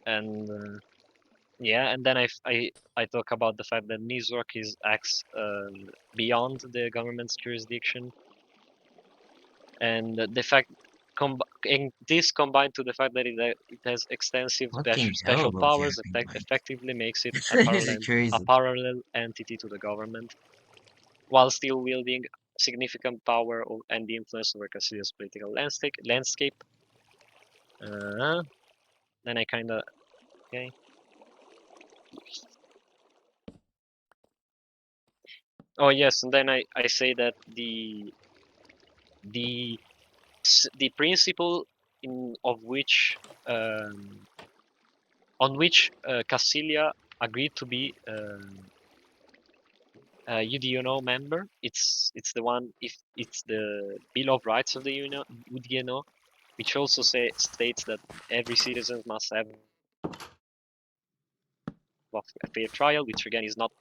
and yeah, and then I talk about the fact that Nizrock acts beyond the government's jurisdiction, and the fact and this combined to the fact that it has extensive Fucking hell special about powers yapping, man. effectively makes it This is a crazy. parallel entity to the government, while still wielding significant power and influence over Castilia's political landscape. Then I kind of okay. Oh yes, and then I say that the the principle of which on which Castilla agreed to be a UDNO member. It's the one if it's the Bill of Rights of the UDNO, which also states that every citizen must have a fair trial, which again is not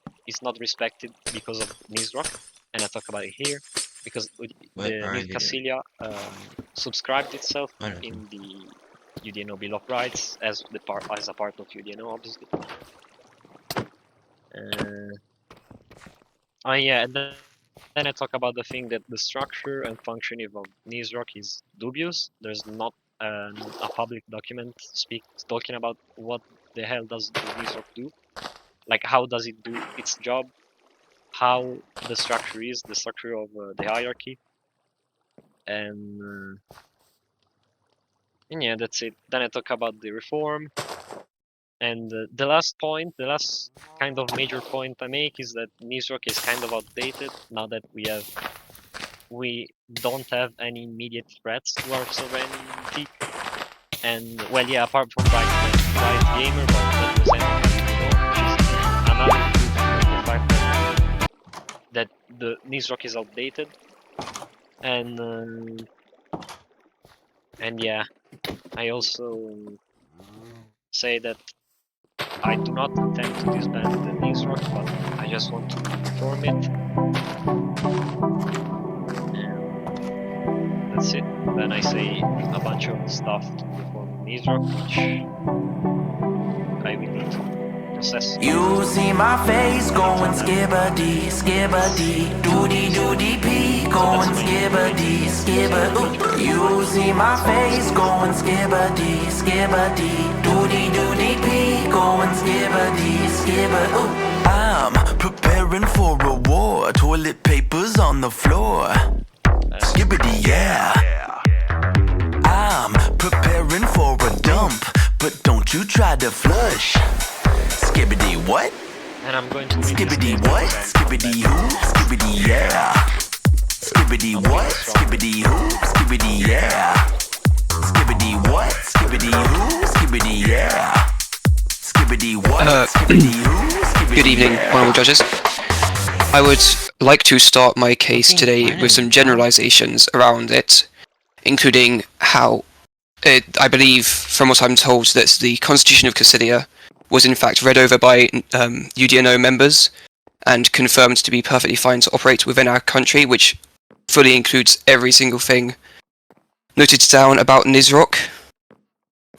respected because of Nizrock, and I talk about it here because What the are Nil they? Castilla subscribed itself I don't know. in the UDNO Bill of Rights as a part of UDNO, obviously. Oh yeah, and then I talk about the thing that the structure and functioning of Nizrock is dubious. There's not a public document talking about what the hell does Nizrock do, like how does it do its job, how the structure is, the structure of the hierarchy, and yeah, that's it. Then I talk about the reform, and the last point, the last kind of major point I make is that Nizrock is kind of outdated now that we don't have any immediate threats to our sovereignty. And well, yeah, apart from Bright Gamer, but that was another proof of the fact that the Nizrock is outdated. And yeah, I also say that I do not intend to disband the Nizrock, but I just want to reform it. And that's it. Then I say a bunch of stuff to reform Nizrock, which I will need to process. You see my face going skibbity, skibbity, doody doody pee, going skibbity, skibbity. You see my face going skibbity, skibbity, doody doody pee, going skibbity, skibbity. I'm preparing for a war, toilet paper's on the floor. Skibbity, yeah. I'm preparing for a dump, but don't you try to flush. Skibbity what? And I'm going to Skibbity what? Skibbity who? Skibbity yeah. Skibbity what? Skibbity who? Skibbity yeah. Skibbity what? Skibbity who? Skibbity yeah. Skibbity what? Skibbity who? Skibbity Good evening, honourable judges. I would like to start my case today with some generalizations around it, including how I believe, from what I'm told, that the Constitution of Castilla was in fact read over by UDNO members and confirmed to be perfectly fine to operate within our country, which fully includes every single thing noted down about Nizrock,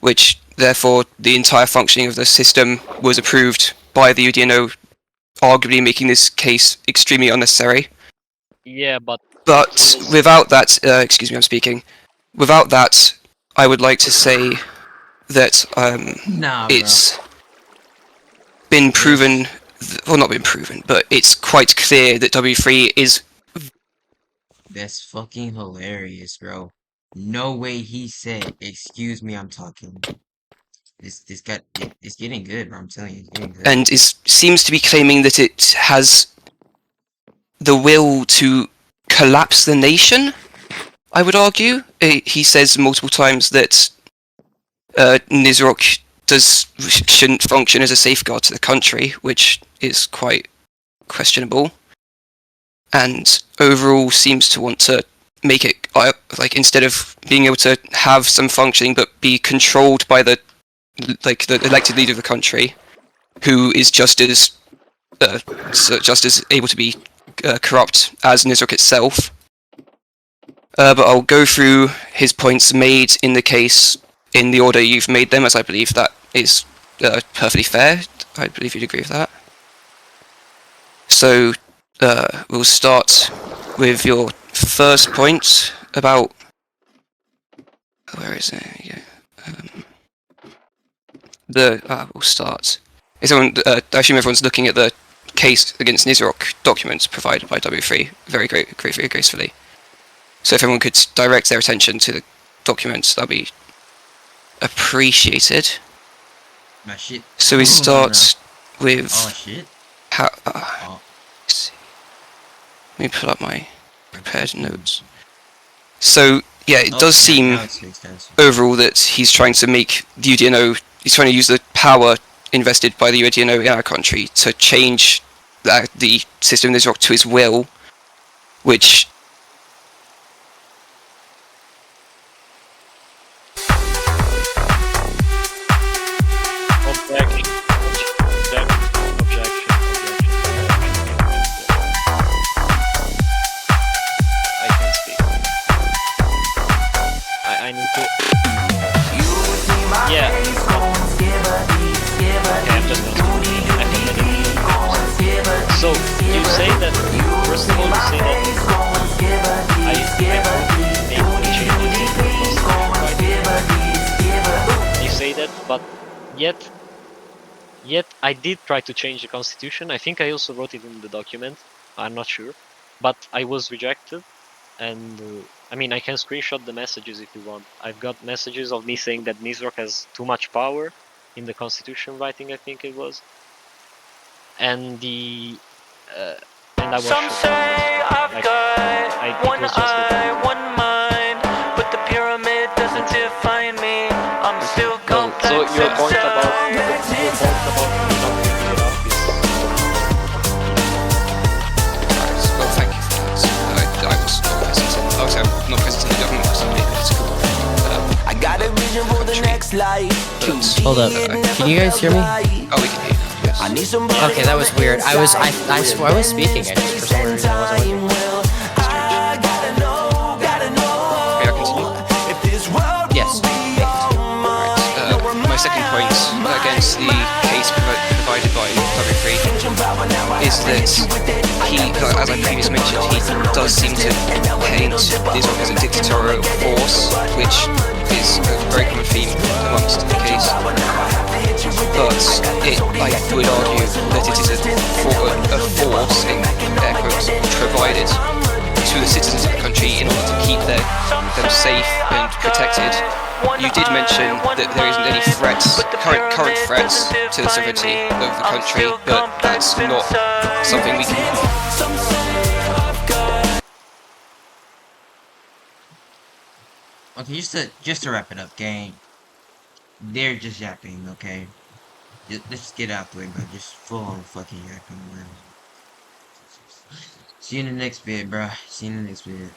which therefore the entire functioning of the system was approved by the UDNO, arguably making this case extremely unnecessary. Yeah, but without that, excuse me, I'm speaking. Without that, I would like to say that it's been proven, well, not been proven, but it's quite clear that W3 is. That's fucking hilarious, bro. No way he said, excuse me, I'm talking. It's getting good, bro. I'm telling you, it's getting good. And seems to be claiming that it has the will to collapse the nation, I would argue. He says multiple times that Nizrock shouldn't function as a safeguard to the country, which is quite questionable. And overall seems to want to make it, like, instead of being able to have some functioning but be controlled by the elected leader of the country, who is just as able to be corrupt as Nizrock itself. But I'll go through his points made in the case in the order you've made them, as I believe that is perfectly fair. I believe you'd agree with that. So we'll start with your first point about where is it? Yeah. We'll start. I assume everyone's looking at the case against Nizrock documents provided by W3 very gracefully. So if everyone could direct their attention to the documents, that'd be appreciated. My shit. So we start with Oh shit. how. Oh. Let's see. Let me pull up my prepared notes. So yeah, it does seem Now it's extensive. overall that he's trying to make the UDNO. He's trying to use the power invested by the UDNO in our country to change the system of Nizrock to his will, which Objection. I can't speak. I need to. Yeah. Okay, I'm just gonna. I think I need to. So you say that. First of all, you say that I make the changes in the constitution, right? You say that, but yet I did try to change the constitution. I think I also wrote it in the document. I'm not sure, but I was rejected. And I mean, I can screenshot the messages if you want. I've got messages of me saying that Nizrock has too much power in the constitution writing, I think it was. And the and I was Some shut say down. I've got one eye, one mind, but the pyramid doesn't define me. I'm still complex. So your point about me not picking it up is well, thank you for that. I was not present. Obviously, I'm not present in the government for some political. I got a vision for the next life. Hold up. Can you guys hear me? Oh, we can hear you. Yes. I need somebody. Okay, that was weird. I swore I was speaking. I just for some reason I wasn't looking. I gotta know. May I continue? If this world Yes. My second point against the case provided by W3 is that he, as I previously mentioned, he does seem to paint Nizrock as a dictatorial force, which is a very common theme amongst the case. But I would argue that it is a force, in air quotes, provided to the citizens of the country in order to keep them safe and protected. You did mention that there isn't any current threats to the sovereignty of the country, but that's not something we can. Okay, just to wrap it up, gang. They're just yapping, okay? Let's just get out the way, bro. Just full on fucking yapping, man. See you in the next bit, bro. See you in the next bit.